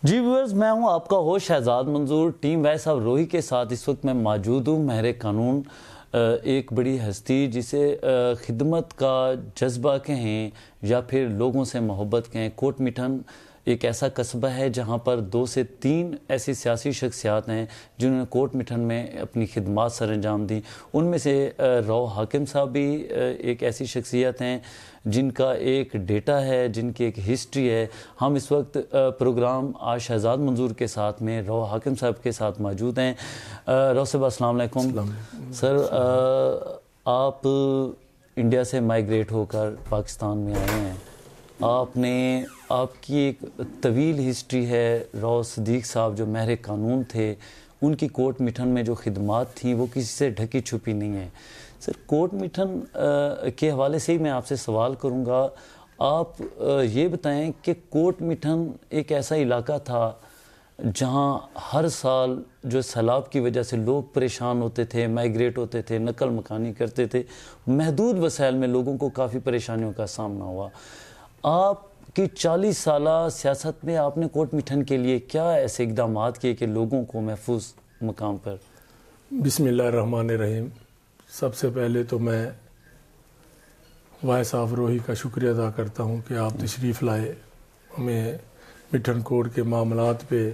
جی viewers, میں ہوں آپ کا host Shahzad Manzoor. Team voice of Rohi کے ساتھ اس وقت میں موجود ہوں۔ ماہر قانون ایک بڑی ہستی جسے خدمت کا جذبہ کہیں یا پھر لوگوں سے محبت کہیں۔ کوٹ میٹھن ایک ایسا قصبہ ہے جہاں پر 2 سے 3 ایسی سیاسی شخصیات ہیں جنہوں نے کوٹ میٹھن میں اپنی خدمات سر انجام دیں۔ ان میں سے رو حاکم صاحب بھی ایک ایسی شخصیت ہیں جن کا ایک ڈیٹا ہے، جن کی ایک ہسٹری ہے۔ ہم اس وقت پروگرام آج شہزاد منظور کے ساتھ میں رو حاکم صاحب کے ساتھ موجود ہیں۔ رو صاحب السلام علیکم۔ سر، آپ انڈیا سے مائیگریٹ ہو کر پاکستان میں آئے ہیں۔ آپ کی ایک طویل ہسٹری ہے۔ رو صدیق صاحب جو ماہر قانون تھے، ان کی کوٹ میٹھن میں جو خدمات تھیں وہ کسی سے ڈھکی چھپی نہیں ہیں۔ سر، کوٹ میٹھن کے حوالے سے ہی میں آپ سے سوال کروں گا۔ آپ یہ بتائیں کہ کوٹ میٹھن ایک ایسا علاقہ تھا جہاں ہر سال جو سیلاب کی وجہ سے لوگ پریشان ہوتے تھے، مائیگریٹ ہوتے تھے، نقل مکانی کرتے تھے، محدود وسائل میں لوگوں کو کافی پریشانیوں کا سامنا ہوا۔ آپ کی 40 سالہ سیاست میں آپ نے کوٹ میٹھن کے لیے کیا ایسے اقدامات کیے کہ لوگوں کو محفوظ مقام پر؟ بسم اللہ الرحمن الرحیم۔ سب سے پہلے تو میں وائس آف روہی کا شکریہ ادا کرتا ہوں کہ آپ تشریف لائے، ہمیں میٹھن کوٹ کے معاملات پہ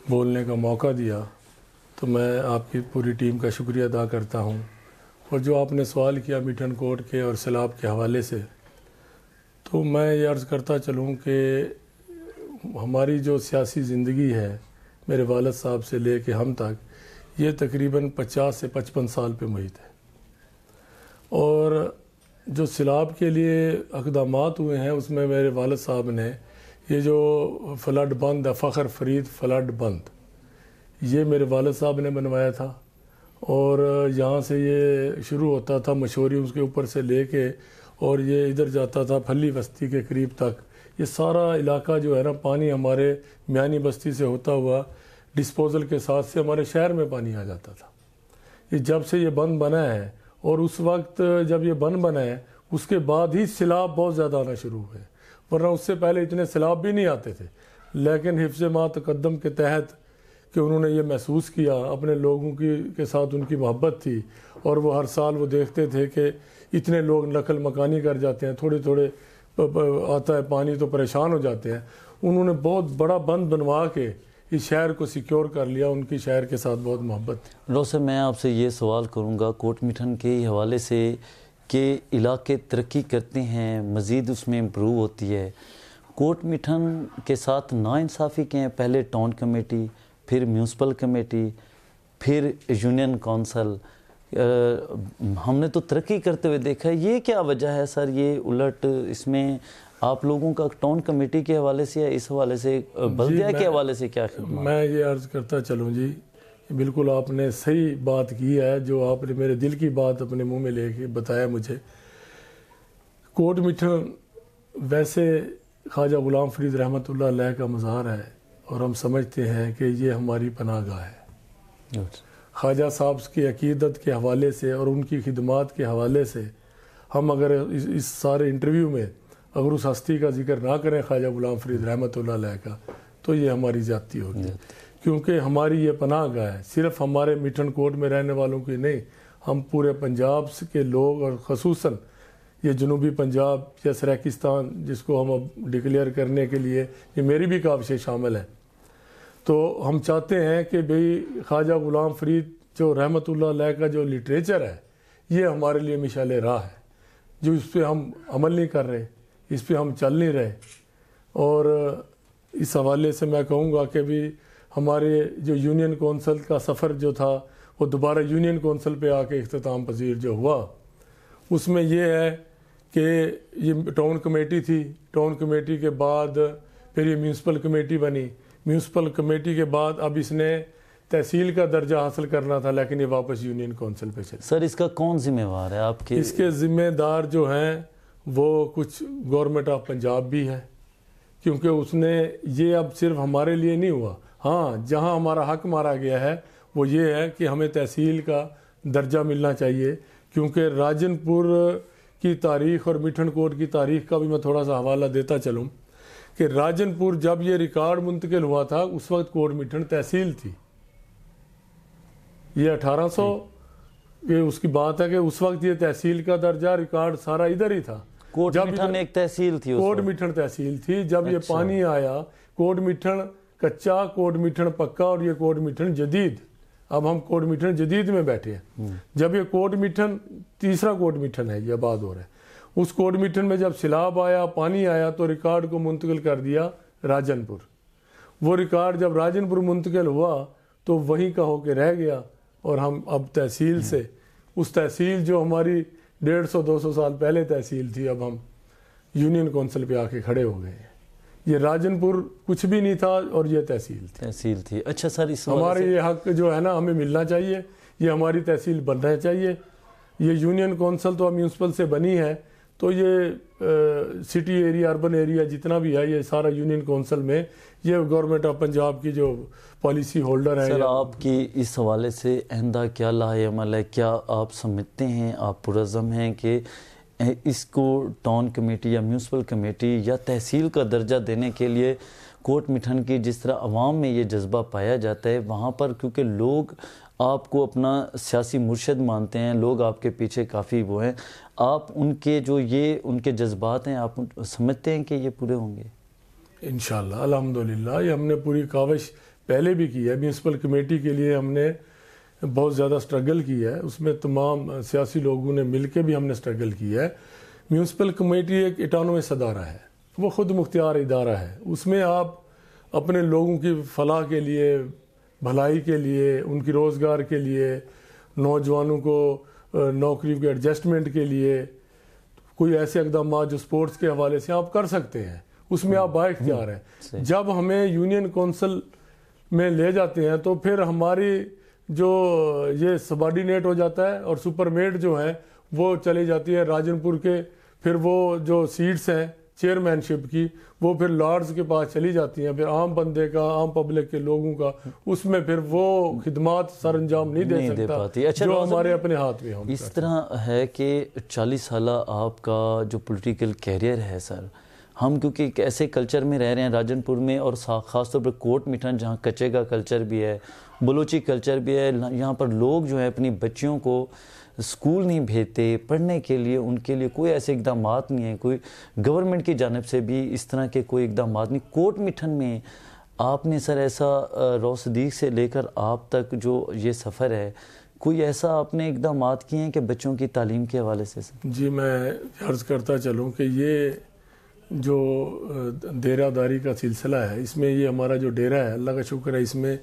بولنے کا موقع دیا، تو میں آپ کی پوری ٹیم کا شکریہ ادا کرتا ہوں۔ اور جو آپ نے سوال کیا میٹھن کوٹ کے اور سیلاب کے حوالے سے، تو میں یہ عرض کرتا چلوں کہ ہماری جو سیاسی زندگی ہے میرے والد صاحب سے لے کے ہم تک، یہ تقریباً 50 سے 55 سال پہ محیط ہے۔ اور جو سیلاب کے لیے اقدامات ہوئے ہیں اس میں میرے والد صاحب نے یہ جو فلڈ بند ہے، فخر فرید فلڈ بند، یہ میرے والد صاحب نے بنوایا تھا۔ اور یہاں سے یہ شروع ہوتا تھا مشوری اس کے اوپر سے لے کے، اور یہ ادھر جاتا تھا پھلی بستی کے قریب تک۔ یہ سارا علاقہ جو ہے نا، پانی ہمارے میانی بستی سے ہوتا ہوا ڈسپوزل کے ساتھ سے ہمارے شہر میں پانی آ جاتا تھا۔ یہ جب سے یہ بند بنا ہے، اور اس وقت جب یہ بند بنا ہے اس کے بعد ہی سیلاب بہت زیادہ آنا شروع ہوئے، ورنہ اس سے پہلے اتنے سیلاب بھی نہیں آتے تھے۔ لیکن حفظ ما تقدم کے تحت کہ انہوں نے یہ محسوس کیا، اپنے لوگوں کے ساتھ ان کی محبت تھی، اور وہ ہر سال وہ دیکھتے تھے کہ اتنے لوگ نقل مکانی کر جاتے ہیں، تھوڑے تھوڑے آتا ہے پانی تو پریشان ہو جاتے ہیں۔ انہوں نے بہت بڑا بند بنوا کے اس شہر کو سیکیور کر لیا۔ ان کی شہر کے ساتھ بہت محبت تھی۔ رو صاحب، میں آپ سے یہ سوال کروں گا کوٹ میٹھن کے حوالے سے کہ علاقے ترقی کرتے ہیں، مزید اس میں امپروو ہوتی ہے۔ کوٹ میٹھن کے ساتھ ناانصافی کے ہیں، پہلے ٹاؤن کمیٹی، پھر میونسپل کمیٹی، پھر یونین کونسل۔ ہم نے تو ترقی کرتے ہوئے دیکھا ہے، یہ کیا وجہ ہے سر؟ یہ الٹ اس میں آپ لوگوں کا ٹاؤن کمیٹی کے حوالے سے یا اس حوالے سے بلدیہ کے حوالے سے کیا خدمات؟ میں یہ عرض کرتا چلوں جی، بالکل آپ نے صحیح بات کی ہے، جو آپ نے میرے دل کی بات اپنے منہ میں لے کے بتایا مجھے۔ کوٹ میٹھن ویسے خواجہ غلام فرید رحمۃ اللہ علیہ کا مزار ہے، اور ہم سمجھتے ہیں کہ یہ ہماری پناہ گاہ ہے۔ خواجہ صاحب کی عقیدت کے حوالے سے اور ان کی خدمات کے حوالے سے ہم اگر اس سارے انٹرویو میں اگر اس ہستی کا ذکر نہ کریں خواجہ غلام فرید رحمۃ اللہ علیہ کا، تو یہ ہماری زیادتی ہوگی، کیونکہ ہماری یہ پناہ گاہ ہے۔ صرف ہمارے میٹھن کوٹ میں رہنے والوں کی نہیں، ہم پورے پنجاب کے لوگ، اور خصوصاً یہ جنوبی پنجاب یا سریکستان جس کو ہم اب ڈکلیئر کرنے کے لیے، یہ میری بھی کاوشیں شامل ہیں، تو ہم چاہتے ہیں کہ بھئی خواجہ غلام فرید جو رحمۃ اللہ علیہ کا جو لٹریچر ہے، یہ ہمارے لیے مشعل راہ ہے، جو اس پہ ہم عمل نہیں کر رہے، اس پہ ہم چل نہیں رہے۔ اور اس حوالے سے میں کہوں گا کہ بھی ہمارے جو یونین کونسل کا سفر جو تھا، وہ دوبارہ یونین کونسل پہ آ کے اختتام پذیر جو ہوا، اس میں یہ ہے کہ یہ ٹاؤن کمیٹی تھی، ٹاؤن کمیٹی کے بعد پھر یہ میونسپل کمیٹی بنی، میونسپل کمیٹی کے بعد اب اس نے تحصیل کا درجہ حاصل کرنا تھا، لیکن یہ واپس یونین کونسل پہ چلے۔ سر، اس کا کون ذمہ وار ہے آپ کے؟ اس کے ذمہ دار جو ہیں وہ کچھ گورنمنٹ آف پنجاب بھی ہے، کیونکہ اس نے یہ اب صرف ہمارے لیے نہیں ہوا۔ ہاں، جہاں ہمارا حق مارا گیا ہے وہ یہ ہے کہ ہمیں تحصیل کا درجہ ملنا چاہیے، کیونکہ راجن پور کی تاریخ اور میٹھن کوٹ کی تاریخ کا بھی میں تھوڑا سا حوالہ دیتا چلوں کہ راجن پور جب یہ ریکارڈ منتقل ہوا تھا اس وقت کوٹ میٹھن تحصیل تھی. یہ 1800 یہ اس کی بات ہے کہ اس وقت یہ تحصیل کا درجہ ریکارڈ سارا ادھر ہی تھا. کوٹ میٹھن ایک تحصیل تھی. کوٹ میٹھن تحصیل تھی. جب یہ پانی آیا کوٹ میٹھن کچا، کوٹ میٹھن پکا اور یہ کوٹ میٹھن جدید. اب ہم کوٹ میٹھن جدید میں بیٹھے ہیں. جب یہ کوٹ میٹھن تیسرا کوٹ میٹھن ہے یہ آباد ہو رہا ہے. اس کوٹ میٹھن میں جب سیلاب آیا پانی آیا تو ریکارڈ کو منتقل کر دیا راجن پور. وہ ریکارڈ جب راجن پور منتقل ہوا تو وہیں کا ہو کے رہ گیا اور ہم اب تحصیل سے اس تحصیل جو ہماری 150-200 سال پہلے تحصیل تھی اب ہم یونین کونسل پہ آ کے کھڑے ہو گئے ہیں. یہ راجن پور کچھ بھی نہیں تھا اور یہ تحصیل تھی. اچھا سر، اس ہمارے یہ حق جو ہے نا ہمیں ملنا چاہیے. یہ ہماری تحصیل بننا چاہیے. یہ یونین کونسل تو میونسپل سے بنی ہے تو یہ سٹی ایریا اربن ایریا جتنا بھی ہے یہ سارا یونین کونسل میں یہ گورنمنٹ آف پنجاب کی جو پالیسی ہولڈر ہے. سر آپ کی اس حوالے سے آئندہ کیا لاہ عمل ہے؟ کیا آپ سمجھتے ہیں، آپ پرعزم ہیں کہ اس کو ٹاؤن کمیٹی یا میونسپل کمیٹی یا تحصیل کا درجہ دینے کے لیے کوٹ میٹھن کی جس طرح عوام میں یہ جذبہ پایا جاتا ہے وہاں پر، کیونکہ لوگ آپ کو اپنا سیاسی مرشد مانتے ہیں، لوگ آپ کے پیچھے کافی وہ ہیں، آپ ان کے جو یہ ان کے جذبات ہیں آپ سمجھتے ہیں کہ یہ پورے ہوں گے؟ انشاءاللہ الحمدللہ. یہ ہم نے پوری کاوش پہلے بھی کی ہے. میونسپل کمیٹی کے لیے ہم نے بہت زیادہ سٹرگل کی ہے. اس میں تمام سیاسی لوگوں نے مل کے بھی ہم نے سٹرگل کی ہے. میونسپل کمیٹی ایک اٹانومس ادارہ ہے، وہ خود مختار ادارہ ہے. اس میں آپ اپنے لوگوں کی فلاح کے لیے، بھلائی کے لیے، ان کی روزگار کے لیے، نوجوانوں کو نوکری کے ایڈجسٹمنٹ کے لیے کوئی ایسے اقدامات جو سپورٹس کے حوالے سے آپ کر سکتے ہیں اس میں آپ بااختیار ہیں. جب ہمیں یونین کونسل میں لے جاتے ہیں تو پھر ہماری جو یہ سبارڈینیٹ ہو جاتا ہے اور سپرمیٹ جو ہے وہ چلی جاتی ہے راجن پور کے. پھر وہ جو سیٹس ہیں چیئرمین شپ کی وہ پھر لارڈز کے پاس چلی جاتی ہیں. پھر عام بندے کا، عام پبلک کے لوگوں کا اس میں پھر وہ خدمات سر انجام نہیں دے سکتا جو ہمارے اپنے ہاتھ میں ہوں. اس طرح ہے کہ 40 سالہ آپ کا جو پولیٹیکل کیریئر ہے سر، ہم کیونکہ ایک ایسے کلچر میں رہ رہے ہیں راجن پور میں اور خاص طور پر کوٹ میٹھن جہاں کچے کا کلچر بھی ہے، بلوچی کلچر بھی ہے. یہاں پر لوگ جو ہے اپنی بچیوں کو اسکول نہیں بھیجتے پڑھنے کے لیے، ان کے لیے کوئی ایسے اقدامات نہیں ہیں، کوئی گورنمنٹ کی جانب سے بھی اس طرح کے کوئی اقدامات نہیں. کوٹ میٹھن میں آپ نے سر ایسا رو صدیق سے لے کر آپ تک جو یہ سفر ہے کوئی ایسا آپ نے اقدامات کیے ہیں کہ بچوں کی تعلیم کے حوالے سے؟ جی میں عرض کرتا چلوں کہ یہ جو ڈیرہ داری کا سلسلہ ہے اس میں یہ ہمارا جو ڈیرہ ہے اللہ کا شکر ہے اس میں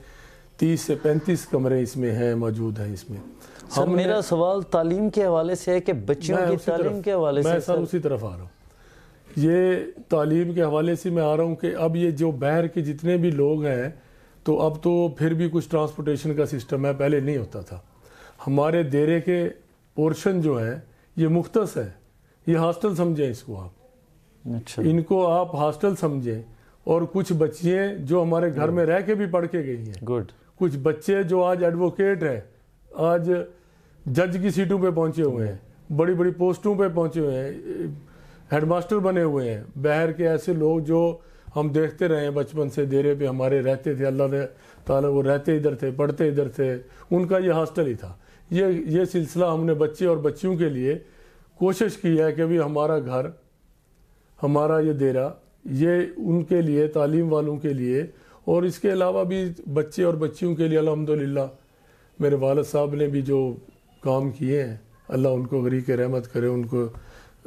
30 سے 35 کمرے اس میں ہیں موجود ہیں. اس میں سر میرا سوال تعلیم کے حوالے سے ہے کہ بچوں کی تعلیم کے حوالے سے. میں سر اسی طرف آ رہا ہوں. یہ تعلیم کے حوالے سے میں آ رہا ہوں کہ اب یہ جو باہر کے جتنے بھی لوگ ہیں تو اب تو پھر بھی کچھ ٹرانسپورٹیشن کا سسٹم ہے، پہلے نہیں ہوتا تھا. ہمارے ڈیرے کے پورشن جو ہے یہ مختص ہے. یہ ہاسٹل سمجھیں اس کو آپ. اچھا. ان کو آپ ہاسٹل سمجھیں. اور کچھ بچیاں جو ہمارے گھر میں رہ کے بھی پڑھ کے گئی ہیں. گڈ. کچھ بچے جو آج ایڈوکیٹ ہیں، آج جج کی سیٹوں پہ پہنچے ہوئے ہیں، بڑی بڑی پوسٹوں پہ پہنچے ہوئے ہیں، ہیڈ ماسٹر بنے ہوئے ہیں. باہر کے ایسے لوگ جو ہم دیکھتے رہے ہیں بچپن سے ڈیرے پہ ہمارے رہتے تھے، اللہ تعالیٰ وہ رہتے ادھر تھے، پڑھتے ادھر تھے، ان کا یہ ہاسٹل ہی تھا. یہ سلسلہ ہم نے بچے اور بچیوں کے لیے کوشش کی ہے کہ بھی ہمارا گھر، ہمارا یہ ڈیرہ یہ ان کے لیے، تعلیم والوں کے لیے، اور اس کے علاوہ بھی بچے اور بچیوں کے لیے الحمدللہ میرے والد صاحب نے بھی جو کام کیے ہیں اللہ ان کو غریق رحمت کرے، ان کو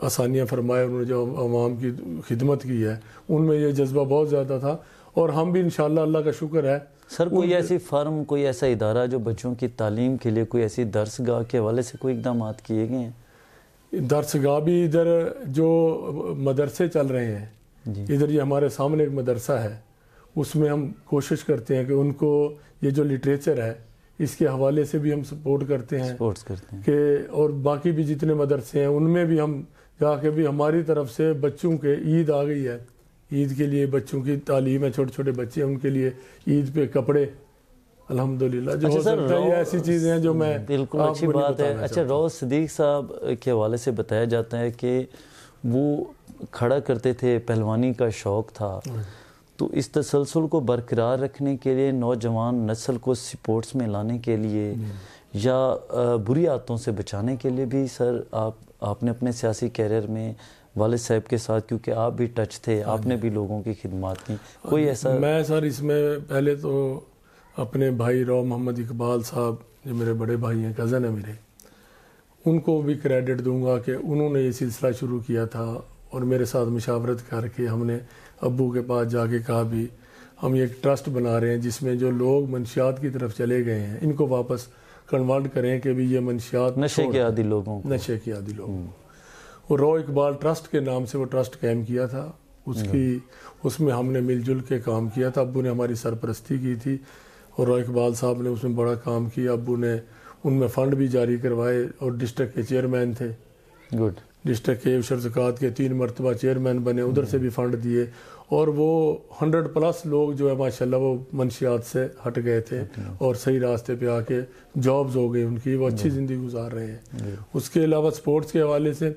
آسانیاں فرمائے. انہوں نے جو عوام کی خدمت کی ہے ان میں یہ جذبہ بہت زیادہ تھا اور ہم بھی انشاءاللہ اللہ کا شکر ہے. سر کوئی ایسی فرم، کوئی ایسا ادارہ جو بچوں کی تعلیم کے لیے کوئی ایسی درس گاہ کے حوالے سے کوئی اقدامات کیے گئے ہیں؟ درس گاہ بھی ادھر جو مدرسے چل رہے ہیں ادھر یہ ہمارے سامنے ایک مدرسہ ہے، اس میں ہم کوشش کرتے ہیں کہ ان کو یہ جو لٹریچر ہے اس کے حوالے سے بھی ہم سپورٹ کرتے ہیں کہ اور باقی بھی جتنے مدرسے ہیں ان میں بھی ہم جا کے بھی ہماری طرف سے بچوں کے عید آ گئی ہے، عید کے لیے بچوں کی تعلیم ہے، چھوٹے چھوٹے بچے ہیں ان کے لیے عید پہ کپڑے الحمدللہ جو ہو سکتا ہے. یہ ایسی چیزیں ہیں جو میں بالکل اچھی بات ہے. اچھا روز صدیق صاحب کے حوالے سے بتایا جاتا ہے کہ وہ کھڑا کرتے تھے، پہلوانی کا شوق تھا. تو اس تسلسل کو برقرار رکھنے کے لیے، نوجوان نسل کو سپورٹس میں لانے کے لیے یا بری عادتوں سے بچانے کے لیے بھی سر آپ نے اپنے سیاسی کیریئر میں والد صاحب کے ساتھ، کیونکہ آپ بھی ٹچ تھے، آپ نے بھی لوگوں کی خدمات کی، کوئی ایسا؟ میں سر اس میں پہلے تو اپنے بھائی رو محمد اقبال صاحب جو میرے بڑے بھائی ہیں، کزن ہیں میرے، ان کو بھی کریڈٹ دوں گا کہ انہوں نے یہ سلسلہ شروع کیا تھا اور میرے ساتھ مشاورت کر کے ہم نے ابو کے پاس جا کے کہا بھی ہم یہ ایک ٹرسٹ بنا رہے ہیں جس میں جو لوگ منشیات کی طرف چلے گئے ہیں ان کو واپس کنورٹ کریں کہ بھی یہ منشیات نشے کے عادی لوگوں اور رو اقبال ٹرسٹ کے نام سے وہ ٹرسٹ قائم کیا تھا. اس میں ہم نے مل جل کے کام کیا تھا. ابو نے ہماری سرپرستی کی تھی اور رو اقبال صاحب نے اس میں بڑا کام کیا. ابو نے ان میں فنڈ بھی جاری کروائے اور ڈسٹرکٹ کے چیئرمین تھے. گڈ. ڈسٹرکٹ کے عشر زکوٰۃ کے 3 مرتبہ چیئرمین بنے، ادھر سے بھی فنڈ دیے اور وہ 100+ لوگ جو ہے ماشاءاللہ وہ منشیات سے ہٹ گئے تھے اور صحیح راستے پہ آ کے جابز ہو گئی ان کی، وہ اچھی زندگی گزار رہے ہیں. اس کے علاوہ سپورٹس کے حوالے سے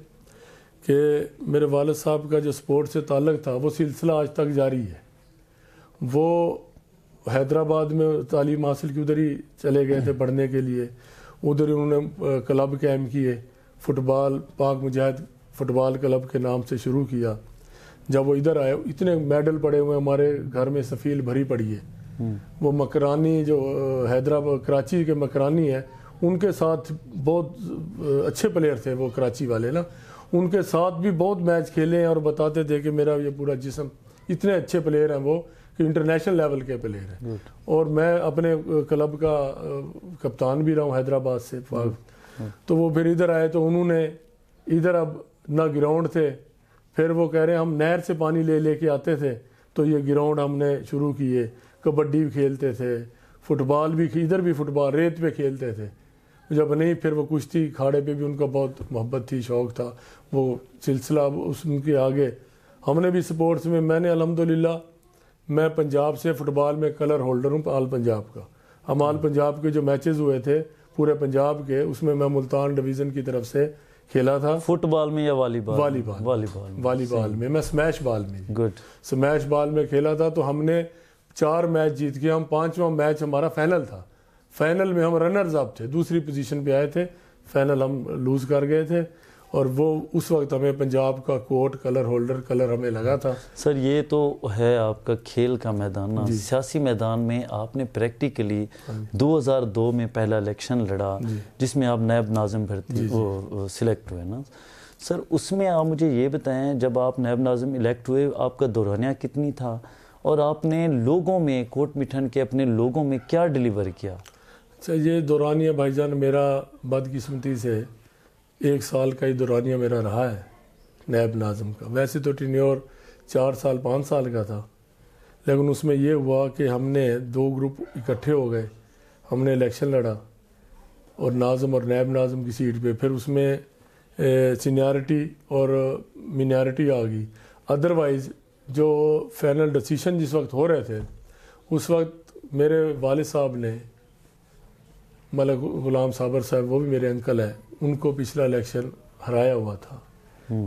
کہ میرے والد صاحب کا جو سپورٹ سے تعلق تھا وہ سلسلہ آج تک جاری ہے. وہ حیدرآباد میں تعلیم حاصل کی، ادھر ہی چلے گئے تھے پڑھنے کے لیے، ادھر ہی انہوں نے کلب قائم کیے. فٹ بال پاک مجاہد فٹ بال کلب کے نام سے شروع کیا. جب وہ ادھر آئے اتنے میڈل پڑے ہوئے ہمارے گھر میں سفیل بھری پڑی ہے. وہ مکرانی جو حیدرآباد کراچی کے مکرانی ہے ان کے ساتھ بہت اچھے پلیئر تھے وہ کراچی والے نا، ان کے ساتھ بھی بہت میچ کھیلے ہیں اور بتاتے تھے کہ میرا یہ پورا جسم، اتنے اچھے پلیئر ہیں وہ کہ انٹرنیشنل لیول کے پلیئر ہیں. اور میں اپنے کلب کا کپتان بھی رہا ہوں حیدرآباد سے. تو وہ پھر ادھر آئے تو انہوں نے ادھر اب نہ گراؤنڈ تھے، پھر وہ کہہ رہے ہیں ہم نہر سے پانی لے کے آتے تھے تو یہ گراؤنڈ ہم نے شروع کیے. کبڈی بھی کھیلتے تھے، فٹ بال بھی، ادھر بھی فٹ بال ریت پہ کھیلتے تھے. جب نہیں پھر وہ کشتی کھاڑے پہ بھی ان کا بہت محبت تھی، شوق تھا. وہ سلسلہ ان کے آگے ہم نے بھی سپورٹس میں نے الحمدللہ میں پنجاب سے فٹ بال میں کلر ہولڈر ہوں آل پنجاب کا. ہم آل پنجاب کے جو میچز ہوئے تھے پورے پنجاب کے، اس میں ملتان ڈویژن کی طرف سے کھیلا تھا. فٹ بال میں یا والی بال میں میں سمیش بال میں گڈ سمیش بال میں کھیلا تھا. تو ہم نے 4 میچ جیت کے، ہم 5واں میچ ہمارا فائنل تھا. فائنل میں ہم رنرز اپ تھے، دوسری پوزیشن پہ آئے تھے. فائنل ہم لوز کر گئے تھے اور وہ اس وقت ہمیں پنجاب کا کوٹ کلر ہولڈر کلر ہمیں لگا تھا. سر یہ تو ہے آپ کا کھیل کا میدان نا. سیاسی میدان میں آپ نے پریکٹیکلی 2002 میں پہلا الیکشن لڑا جس میں آپ نائب ناظم بھرتی وہ سلیکٹ ہوئے نا. سر اس میں آپ مجھے یہ بتائیں جب آپ نائب ناظم الیکٹ ہوئے آپ کا دورانیہ کتنی تھا اور آپ نے لوگوں میں کوٹ میٹھن کے اپنے لوگوں میں کیا ڈیلیور کیا؟ اچھا یہ دورانیہ بھائی جان میرا بدقسمتی سے 1 سال کا ہی دورانیہ میرا رہا ہے نائب ناظم کا. ویسے تو ٹینیور 4 سال 5 سال کا تھا، لیکن اس میں یہ ہوا کہ ہم نے 2 گروپ اکٹھے ہو گئے. ہم نے الیکشن لڑا اور ناظم اور نائب ناظم کی سیٹ پہ، پھر اس میں سینیارٹی اور مینیارٹی آ گئی. ادروائز جو فائنل ڈیسیشن جس وقت ہو رہے تھے اس وقت میرے والد صاحب نے، ملک غلام صابر صاحب وہ بھی میرے انکل ہیں، ان کو پچھلا الیکشن ہرایا ہوا تھا.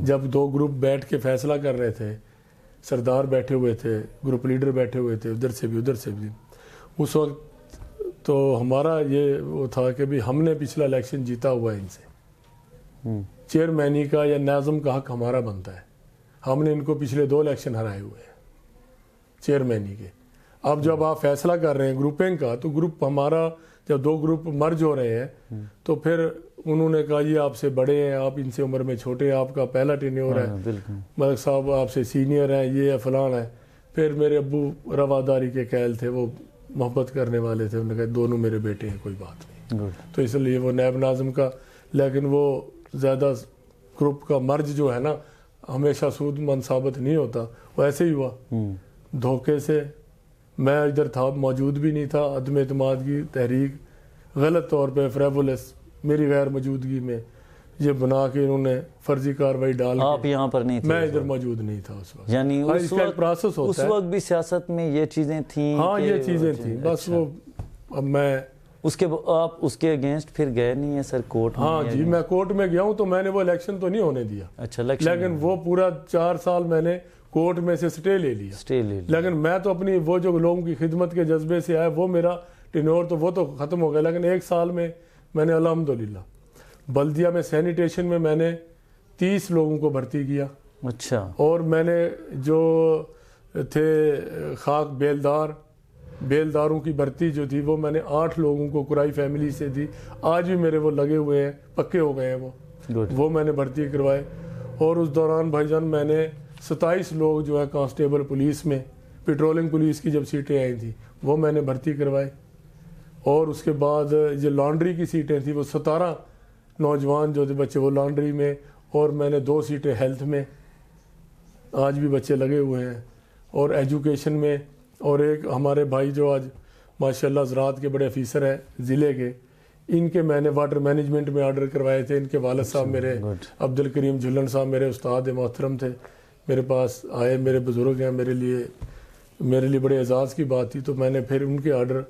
جب 2 گروپ بیٹھ کے فیصلہ کر رہے تھے، سردار بیٹھے ہوئے تھے، گروپ لیڈر بیٹھے ہوئے تھے، ادھر سے بھی ادھر سے بھی، اس وقت تو ہمارا یہ وہ تھا کہ بھی ہم نے پچھلا الیکشن جیتا ہوا ہے ان سے، چیئرمینی کا یا ناظم کا حق ہمارا بنتا ہے. ہم نے ان کو پچھلے 2 الیکشن ہرائے ہوئے ہیں چیئرمینی کے. اب جب آپ فیصلہ کر رہے ہیں گروپنگ کا تو گروپ ہمارا جب 2 گروپ مرج ہو رہے ہیں تو پھر انہوں نے کہا یہ آپ سے بڑے ہیں، آپ ان سے عمر میں چھوٹے ہیں، آپ کا پہلا ٹینیور ہے، ملک صاحب آپ سے سینئر ہیں، یہ ہے فلان ہے. پھر میرے ابو رواداری کے قائل تھے، وہ محبت کرنے والے تھے، انہوں نے کہا دونوں میرے بیٹے ہیں کوئی بات نہیں. تو اس لیے وہ نائب ناظم کا، لیکن وہ زیادہ گروپ کا مرج جو ہے نا ہمیشہ سود مند ثابت نہیں ہوتا. وہ ایسے ہی ہوا دھوکے سے. میں ادھر تھا، موجود بھی نہیں تھا. عدم اعتماد کی تحریک غلط طور پہ فریبولس میری غیر موجودگی میں یہ بنا کے انہوں نے فرضی کاروائی ڈال کے، آپ یہاں پر نہیں تھے؟ میں ادھر موجود نہیں تھا اس وقت. یعنی اس وقت بھی سیاست میں یہ چیزیں تھیں؟ ہاں یہ چیزیں تھیں. بس وہ اب میں اس کے آپ اس کے اگینسٹ پھر گئے نہیں ہیں سر کورٹ میں؟ ہاں جی میں کورٹ میں گیا ہوں تو میں نے وہ الیکشن تو نہیں ہونے دیا. اچھا لیکن وہ پورا 4 سال میں نے کورٹ میں سے سٹے لے لیا. لیکن میں تو اپنی وہ جو لوگوں کی خدمت کے جذبے سے آیا وہ میرا ٹینور تو وہ تو ختم ہو گیا. لیکن 1 سال میں نے الحمدللہ بلدیہ میں سینیٹیشن میں نے 30 لوگوں کو بھرتی کیا. اچھا. اور میں نے جو تھے خاک بیلداروں کی بھرتی جو تھی وہ میں نے 8 لوگوں کو کرائی فیملی سے دی. آج بھی میرے وہ لگے ہوئے ہیں, پکے ہو گئے ہیں وہ میں نے بھرتی کروائے. اور اس دوران بھائی جان میں نے 27 لوگ جو ہے کانسٹیبل پولیس میں, پیٹرولنگ پولیس کی جب سیٹیں آئی تھیں وہ میں نے بھرتی کروائے. اور اس کے بعد جو لانڈری کی سیٹیں تھیں وہ 17 نوجوان جو تھے بچے وہ لانڈری میں, اور میں نے 2 سیٹیں ہیلتھ میں, آج بھی بچے لگے ہوئے ہیں, اور ایجوکیشن میں. اور ایک ہمارے بھائی جو آج ماشاءاللہ زراعت کے بڑے افیسر ہیں ضلع کے, ان کے میں نے واٹر مینجمنٹ میں آرڈر کروائے تھے. ان کے والد صاحب میرے عبد الکریم جھلن صاحب میرے استاد محترم تھے, میرے پاس آئے, میرے بزرگ ہیں, میرے لیے بڑے اعزاز کی بات تھی. تو میں نے پھر ان کے آرڈر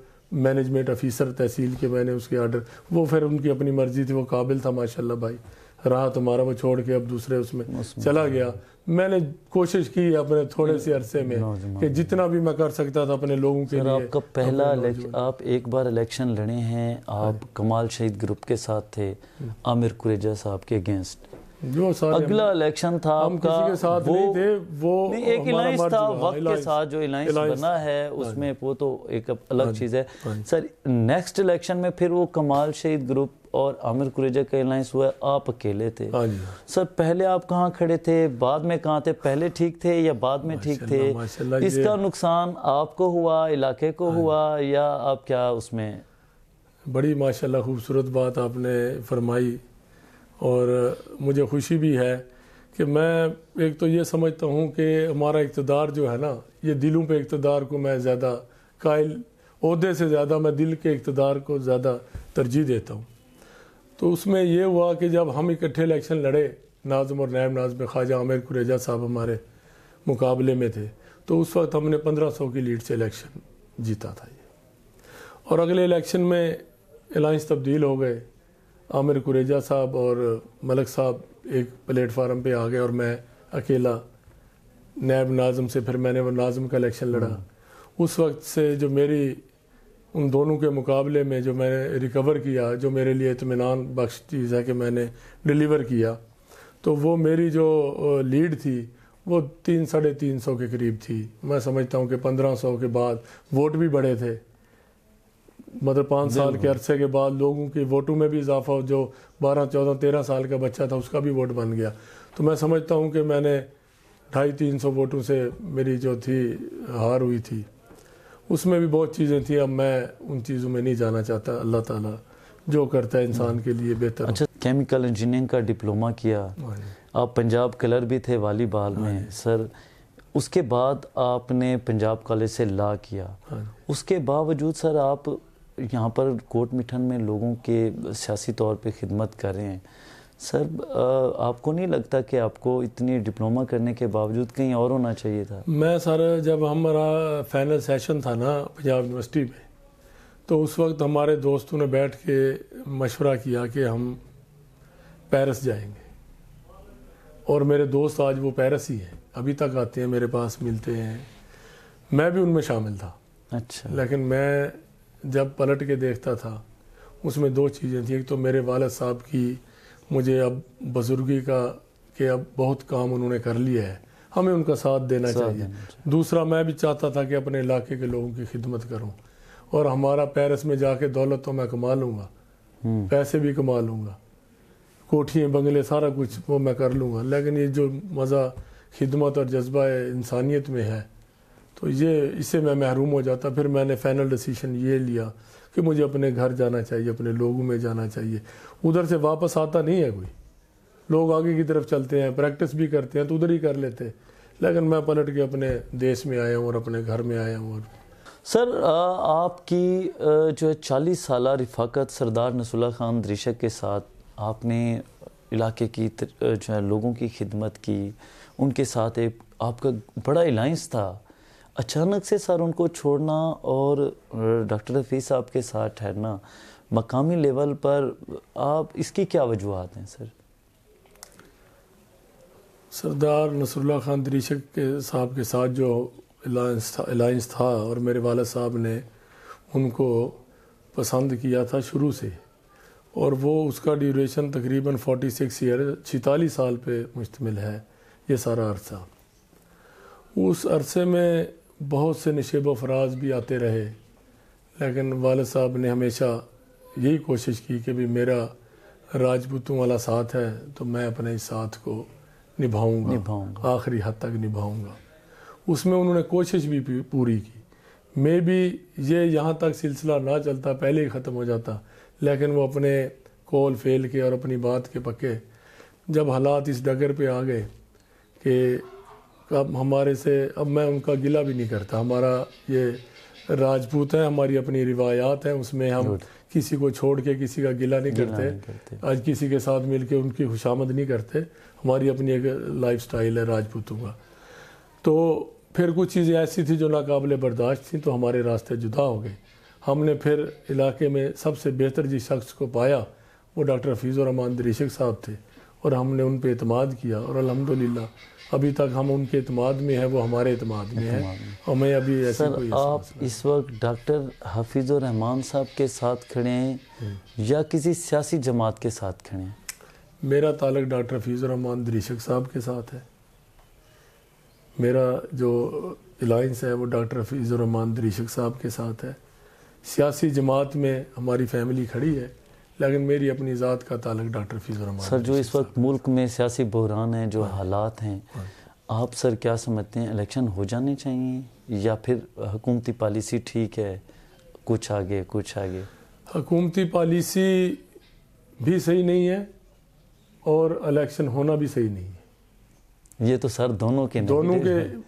مینجمنٹ افیسر تحصیل کے میں نے اس کے آرڈر, وہ پھر ان کی اپنی مرضی تھی, وہ قابل تھا ماشاءاللہ بھائی, رہا تمہارا وہ چھوڑ کے اب دوسرے اس میں چلا گیا. میں نے کوشش کی اپنے تھوڑے سے عرصے میں کہ جتنا بھی میں کر سکتا تھا اپنے لوگوں کے لیے. آپ کا پہلا آپ ایک بار الیکشن لڑے ہیں, آپ کمال شہید گروپ کے ساتھ تھے, عامر قریجہ صاحب کے اگینسٹ. جو اگلا الیکشن تھا آپ کا, کسی کے ساتھ نہیں تھے, وہ ایک الائنس تھا وقت کے ساتھ جو الائنس بنا ہے اس میں, وہ تو ایک الگ چیز ہے سر. نیکسٹ الیکشن میں پھر وہ کمال شہید گروپ اور عامر قریجہ کا الائنس ہوا, آپ اکیلے تھے سر. پہلے آپ کہاں کھڑے تھے, بعد میں کہاں تھے, پہلے ٹھیک تھے یا بعد میں ٹھیک تھے؟ اس کا نقصان آپ کو ہوا, علاقے کو ہوا, یا آپ کیا اس میں؟ بڑی ماشاءاللہ خوبصورت بات آپ نے فرمائی, اور مجھے خوشی بھی ہے کہ میں ایک تو یہ سمجھتا ہوں کہ ہمارا اقتدار جو ہے نا, یہ دلوں پہ اقتدار کو میں زیادہ قائل, عہدے سے زیادہ میں دل کے اقتدار کو زیادہ ترجیح دیتا ہوں. تو اس میں یہ ہوا کہ جب ہم اکٹھے الیکشن لڑے, ناظم اور نائب ناظم خواجہ عامر قریجہ صاحب ہمارے مقابلے میں تھے, تو اس وقت ہم نے 1500 کی لیڈ سے الیکشن جیتا تھا یہ. اور اگلے الیکشن میں الائنس تبدیل ہو گئے, عامر قریجہ صاحب اور ملک صاحب ایک پلیٹ فارم پہ آ گئے, اور میں اکیلا نائب ناظم سے, پھر میں نے وہ ناظم کا الیکشن لڑا. اس وقت سے جو میری ان دونوں کے مقابلے میں جو میں نے ریکور کیا, جو میرے لیے اطمینان بخش چیز ہے کہ میں نے ڈیلیور کیا, تو وہ میری جو لیڈ تھی وہ 300-350 کے قریب تھی. میں سمجھتا ہوں کہ 1500 کے بعد ووٹ بھی بڑے تھے, مطلب 5 سال کے عرصے کے بعد لوگوں کے ووٹوں میں بھی اضافہ ہو, جو 12, 14, 13 سال کا بچہ تھا اس کا بھی ووٹ بن گیا. تو میں سمجھتا ہوں کہ میں نے 250-300 ووٹوں سے میری جو تھی ہار ہوئی تھی. اس میں بھی بہت چیزیں تھیں, اب میں ان چیزوں میں نہیں جانا چاہتا. اللہ تعالیٰ جو کرتا ہے انسان کے لیے بہتر. اچھا, کیمیکل انجینئرنگ کا ڈپلومہ کیا, آپ پنجاب کلر بھی تھے والی بال میں سر. اس کے بعد آپ نے پنجاب کالج سے لا کیا. اس کے باوجود سر آپ یہاں پر کوٹ مٹھن میں لوگوں کے سیاسی طور پہ خدمت کر رہے ہیں سر. آپ کو نہیں لگتا کہ آپ کو اتنی ڈپلومہ کرنے کے باوجود کہیں اور ہونا چاہیے تھا؟ میں سر جب ہمارا فائنل سیشن تھا نا پنجاب یونیورسٹی میں, تو اس وقت ہمارے دوستوں نے بیٹھ کے مشورہ کیا کہ ہم پیرس جائیں گے. اور میرے دوست آج وہ پیرس ہی ہیں, ابھی تک آتے ہیں میرے پاس, ملتے ہیں. میں بھی ان میں شامل تھا. اچھا. لیکن میں جب پلٹ کے دیکھتا تھا اس میں 2 چیزیں تھیں. ایک تو میرے والد صاحب کی مجھے اب بزرگی کا کہ اب بہت کام انہوں نے کر لیا ہے, ہمیں ان کا ساتھ دینا چاہیے. دوسرا میں بھی چاہتا تھا کہ اپنے علاقے کے لوگوں کی خدمت کروں, اور ہمارا پیرس میں جا کے دولت تو میں کما لوں گا, پیسے بھی کما لوں گا, کوٹھیاں بنگلے سارا کچھ وہ میں کر لوں گا, لیکن یہ جو مزہ خدمت اور جذبہ انسانیت میں ہے تو یہ اس سے میں محروم ہو جاتا. پھر میں نے فائنل ڈیسیشن یہ لیا کہ مجھے اپنے گھر جانا چاہیے, اپنے لوگوں میں جانا چاہیے. ادھر سے واپس آتا نہیں ہے کوئی, لوگ آگے کی طرف چلتے ہیں, پریکٹس بھی کرتے ہیں تو ادھر ہی کر لیتے, لیکن میں پلٹ کے اپنے دیش میں آیا ہوں اور اپنے گھر میں آیا ہوں. سر آپ کی جو 40 سالہ رفاقت سردار نصراللہ خان دریشک کے ساتھ, آپ نے علاقے کی جو ہے لوگوں کی خدمت کی, ان کے ساتھ ایک آپ کا بڑا الائنس تھا. اچانک سے سر ان کو چھوڑنا اور ڈاکٹر حفیظ صاحب کے ساتھ ٹھہرنا مقامی لیول پر، آپ اس کی کیا وجوہات ہیں سر؟ سردار نصر اللہ خان دریشک کے صاحب کے ساتھ جو الائنس تھا اور میرے والد صاحب نے ان کو پسند کیا تھا شروع سے، اور وہ اس کا ڈیوریشن تقریباً 46 سال پہ مشتمل ہے یہ سارا عرصہ۔ اس عرصے میں بہت سے نشیب و فراز بھی آتے رہے، لیکن والد صاحب نے ہمیشہ یہی کوشش کی کہ بھی میرا راجپوتوں والا ساتھ ہے تو میں اپنے اس ساتھ کو نبھاؤں گا، آخری حد تک نبھاؤں گا۔ اس میں انہوں نے کوشش بھی پوری کی۔ میں بھی یہ یہاں تک سلسلہ نہ چلتا، پہلے ہی ختم ہو جاتا، لیکن وہ اپنے کول فیل کے اور اپنی بات کے پکے۔ جب حالات اس ڈگر پہ آ گئے کہ اب ہمارے سے، اب میں ان کا گلہ بھی نہیں کرتا، ہمارا یہ راجپوت ہے، ہماری اپنی روایات ہیں، اس میں ہم کسی کو چھوڑ کے کسی کا گلہ نہیں کرتے، آج کسی کے ساتھ مل کے ان کی خوشامد نہیں کرتے، ہماری اپنی ایک لائف سٹائل ہے راجپوتوں کا۔ تو پھر کچھ چیزیں ایسی تھی جو ناقابل برداشت تھیں، تو ہمارے راستے جدا ہو گئے۔ ہم نے پھر علاقے میں سب سے بہتر جس شخص کو پایا وہ ڈاکٹر حفیظ الرحمان دریشک صاحب تھے، اور ہم نے ان پہ اعتماد کیا، اور الحمدللہ ابھی تک ہم ان کے اعتماد میں ہیں، وہ ہمارے اعتماد میں ہیں۔ ہمیں ابھی ایسا کوئی آپ اس وقت ڈاکٹر حفیظ الرحمان صاحب کے ساتھ کھڑے ہیں یا کسی سیاسی جماعت کے ساتھ کھڑے ہیں؟ میرا تعلق ڈاکٹر حفیظ الرحمان دریشک صاحب کے ساتھ ہے۔ میرا جو الائنس ہے وہ ڈاکٹر حفیظ الرحمان دریشک صاحب کے ساتھ ہے۔ سیاسی جماعت میں ہماری فیملی کھڑی ہے، لیکن میری اپنی ذات کا تعلق ڈاکٹر حفیظ الرحمان۔ سر جو اس وقت ملک میں سیاسی بحران ہے، جو حالات ہیں، آپ سر کیا سمجھتے ہیں، الیکشن ہو جانے چاہیے یا پھر حکومتی پالیسی ٹھیک ہے، کچھ آگے کچھ آگے؟ حکومتی پالیسی بھی صحیح نہیں ہے اور الیکشن ہونا بھی صحیح نہیں ہے۔ یہ تو سر دونوں کے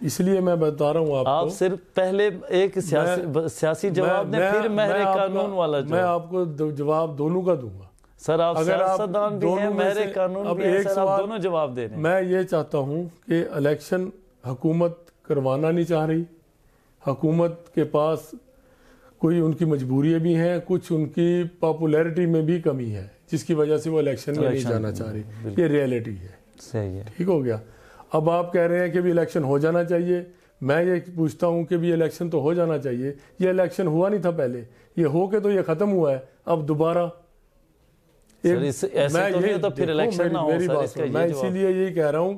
اس لیے میں بتا رہا ہوں آپ صرف پہلے ایک سیاسی جواب دیں، پھر مہر قانون والا جواب۔ میں آپ کو جواب دونوں کا دوں گا سر، آپ سیاستدان بھی ہیں، مہر قانون بھی ہیں، سر آپ دونوں جواب دے رہے ہیں۔ میں یہ چاہتا ہوں کہ الیکشن حکومت کروانا نہیں چاہ رہی، حکومت کے پاس کوئی ان کی مجبوریاں بھی ہیں، کچھ ان کی پاپولیرٹی میں بھی کمی ہے، جس کی وجہ سے وہ الیکشن میں نہیں جانا چاہ رہی۔ یہ ریئلٹی ہے، صحیح ہے، ٹھیک ہو گیا۔ اب آپ کہہ رہے ہیں کہ بھی الیکشن ہو جانا چاہیے، میں یہ پوچھتا ہوں کہ بھی الیکشن تو ہو جانا چاہیے، یہ الیکشن ہوا نہیں تھا پہلے، یہ ہو کے تو یہ ختم ہوا ہے، اب دوبارہ میں اسی لیے یہی کہہ رہا ہوں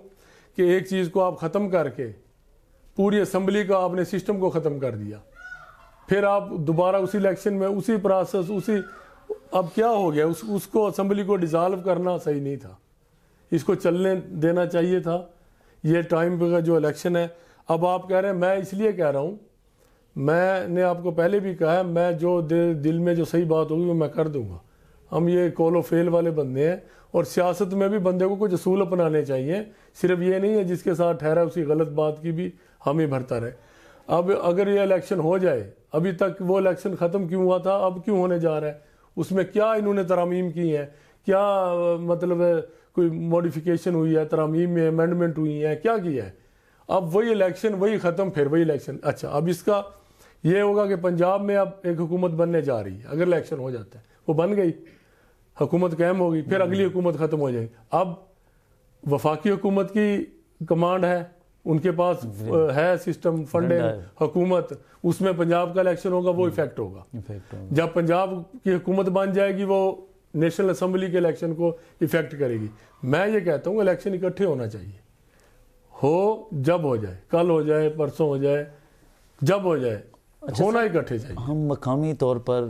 کہ ایک چیز کو آپ ختم کر کے پوری اسمبلی کا آپ نے سسٹم کو ختم کر دیا، پھر آپ دوبارہ اسی الیکشن میں اسی پروسیس اب کیا ہو گیا، اس کو اسمبلی کو ڈیزالو کرنا صحیح نہیں تھا، اس کو چلنے دینا چاہیے تھا۔ یہ ٹائم کا جو الیکشن ہے، اب آپ کہہ رہے ہیں، میں اس لیے کہہ رہا ہوں، میں نے آپ کو پہلے بھی کہا ہے، میں جو دل میں جو صحیح بات ہوگی وہ میں کر دوں گا۔ ہم یہ کول و فیل والے بندے ہیں، اور سیاست میں بھی بندے کو کچھ اصول اپنانے چاہیے، صرف یہ نہیں ہے جس کے ساتھ ٹھہرا اسی غلط بات کی بھی ہم ہی بھرتا رہے۔ اب اگر یہ الیکشن ہو جائے، ابھی تک وہ الیکشن ختم کیوں ہوا تھا، اب کیوں ہونے جا رہا ہے، اس میں کیا انہوں نے ترامیم کی ہیں، کیا مطلب کوئی موڈیفیکیشن ہوئی ہے، ترامیم میں امینڈمنٹ ہوئی ہیں، کیا کیا ہے؟ اب وہی الیکشن، وہی ختم، پھر وہی الیکشن۔ اچھا، اب اس کا یہ ہوگا کہ پنجاب میں اب ایک حکومت بننے جا رہی ہے، اگر الیکشن ہو جاتا ہے، وہ بن گئی، حکومت قائم ہوگی، پھر اگلی حکومت ختم ہو جائے گی۔ اب وفاقی حکومت کی کمانڈ ہے، ان کے پاس ہے سسٹم، فنڈنگ، حکومت، اس میں پنجاب کا الیکشن ہوگا، وہ ایفیکٹ ہوگا۔ جب پنجاب کی حکومت بن جائے گی، وہ نیشنل اسمبلی کے الیکشن کو ایفیکٹ کرے گی۔ میں یہ کہتا ہوں الیکشن اکٹھے ہونا چاہیے، ہو جب ہو جائے، کل ہو جائے، پرسوں ہو جائے، جب ہو جائے، ہونا اکٹھے چاہیے۔ ہم مقامی طور پر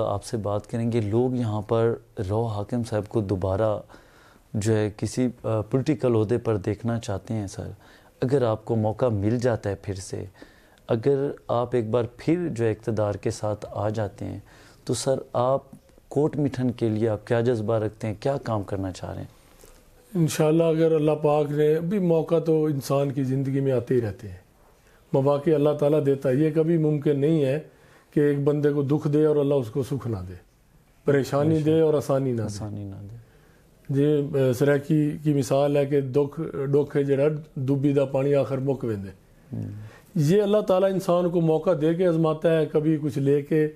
آپ سے بات کریں گے، لوگ یہاں پر رو حاکم صاحب کو دوبارہ جو ہے کسی پولیٹیکل عہدے پر دیکھنا چاہتے ہیں۔ سر اگر آپ کو موقع مل جاتا ہے پھر سے، اگر آپ ایک بار پھر جو اقتدار کے ساتھ آ جاتے ہیں، تو سر آپ کوٹ میٹھن کے لیے آپ کیا جذبہ رکھتے ہیں، کیا کام کرنا چاہ رہے ہیں؟ انشاءاللہ اگر اللہ پاک نے، ابھی موقع تو انسان کی زندگی میں آتے ہی رہتے ہیں، مواقع اللہ تعالیٰ دیتا ہے، یہ کبھی ممکن نہیں ہے کہ ایک بندے کو دکھ دے اور اللہ اس کو سکھ نہ دے، پریشانی دے اور آسانی نہ دے۔ جی سریکی کی مثال ہے کہ دکھ ہے جڑا ڈوبی دا پانی آخر مک ویندے، یہ اللہ تعالیٰ انسان کو موقع دے کے آزماتا ہے، کبھی کچھ لے کے.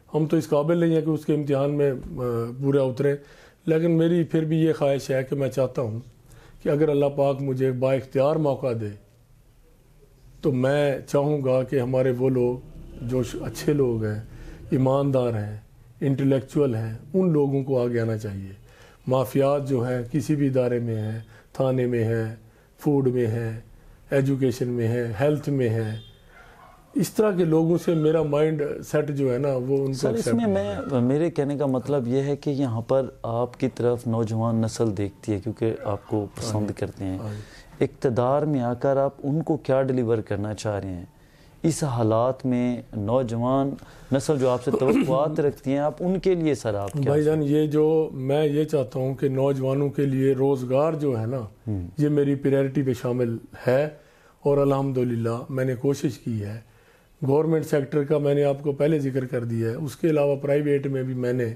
ہم تو اس قابل نہیں ہیں کہ اس کے امتحان میں پورا اتریں، لیکن میری پھر بھی یہ خواہش ہے کہ میں چاہتا ہوں کہ اگر اللہ پاک مجھے با اختیار موقع دے تو میں چاہوں گا کہ ہمارے وہ لوگ جو اچھے لوگ ہیں، ایماندار ہیں، انٹلیکچول ہیں، ان لوگوں کو آگے آنا چاہیے. مافیات جو ہیں کسی بھی ادارے میں ہیں، تھانے میں ہیں، فوڈ میں ہیں، ایجوکیشن میں ہے، ہیلتھ میں ہے، اس طرح کے لوگوں سے میرا مائنڈ سیٹ جو ہے نا وہ ان کو سر اس میں میرے کہنے کا مطلب یہ ہے کہ یہاں پر آپ کی طرف نوجوان نسل دیکھتی ہے کیونکہ آپ کو پسند کرتے ہیں. اقتدار میں آ کر آپ ان کو کیا ڈیلیور کرنا چاہ رہے ہیں اس حالات میں؟ نوجوان نسل جو آپ سے توقعات رکھتی ہیں، آپ ان کے لیے سر آپ کیا؟ بھائی جان یہ جو میں یہ چاہتا ہوں کہ نوجوانوں کے لیے روزگار جو ہے نا یہ میری پریورٹی پہ شامل ہے، اور الحمدللہ میں نے کوشش کی ہے. گورنمنٹ سیکٹر کا میں نے آپ کو پہلے ذکر کر دیا ہے، اس کے علاوہ پرائیویٹ میں بھی میں نے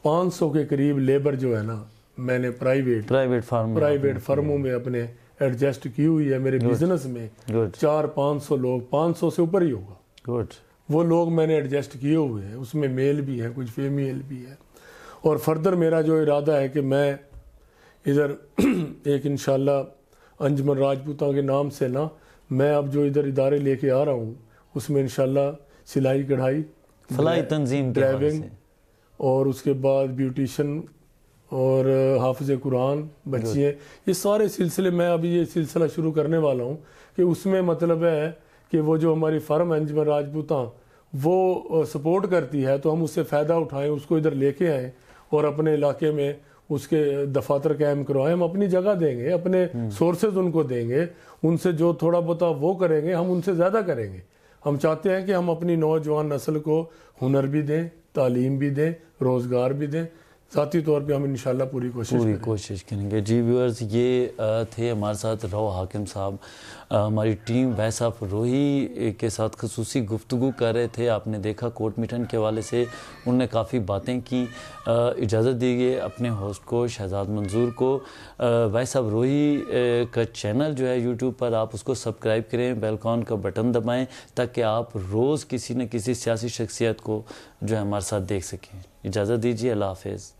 500 کے قریب لیبر جو ہے نا میں نے پرائیویٹ فرموں میں اپنے ایڈجسٹ کی ہوئی ہے. میرے بزنس میں 400-500 لوگ، 500 سے اوپر ہی ہوگا، وہ لوگ میں نے ایڈجسٹ کیے ہوئے ہیں. اس میں میل بھی ہے، کچھ فیمیل بھی ہے. اور فردر میرا جو ارادہ ہے کہ میں ادھر ایک انشاءاللہ انجمن راجپوتاں کے نام سے نا میں اب جو ادھر ادارے لے کے آ رہا ہوں اس میں انشاءاللہ سلائی کڑھائی، فلاحی تنظیم، ڈرائیونگ، اور اس کے بعد بیوٹیشن اور حافظ قرآن بچیاں، یہ سارے سلسلے میں ابھی یہ سلسلہ شروع کرنے والا ہوں کہ اس میں مطلب ہے کہ وہ جو ہماری فرم انجمن راجپوتاں وہ سپورٹ کرتی ہے تو ہم اس سے فائدہ اٹھائیں، اس کو ادھر لے کے آئیں اور اپنے علاقے میں اس کے دفاتر قائم کروائیں. ہم اپنی جگہ دیں گے، اپنے سورسز ان کو دیں گے، ان سے جو تھوڑا بہت وہ کریں گے ہم ان سے زیادہ کریں گے. ہم چاہتے ہیں کہ ہم اپنی نوجوان نسل کو ہنر بھی دیں، تعلیم بھی دیں، روزگار بھی دیں. ذاتی طور پہ ہم انشاءاللہ پوری کوشش کریں گے. جی ویورز، یہ تھے ہمارے ساتھ رو حاکم صاحب. ہماری ٹیم ویس آف روہی کے ساتھ خصوصی گفتگو کر رہے تھے. آپ نے دیکھا کوٹ میٹن کے حوالے سے انہوں نے کافی باتیں کی. اجازت دیجیے اپنے ہوسٹ کو شہزاد منظور کو ویس آف روہی کا چینل جو ہے یوٹیوب پر آپ اس کو سبسکرائب کریں، بیل آئکن کا بٹن دبائیں تاکہ آپ روز کسی نہ کسی سیاسی شخصیت کو جو ہے ہمارے ساتھ دیکھ سکیں. اجازت دیجیے، اللہ حافظ.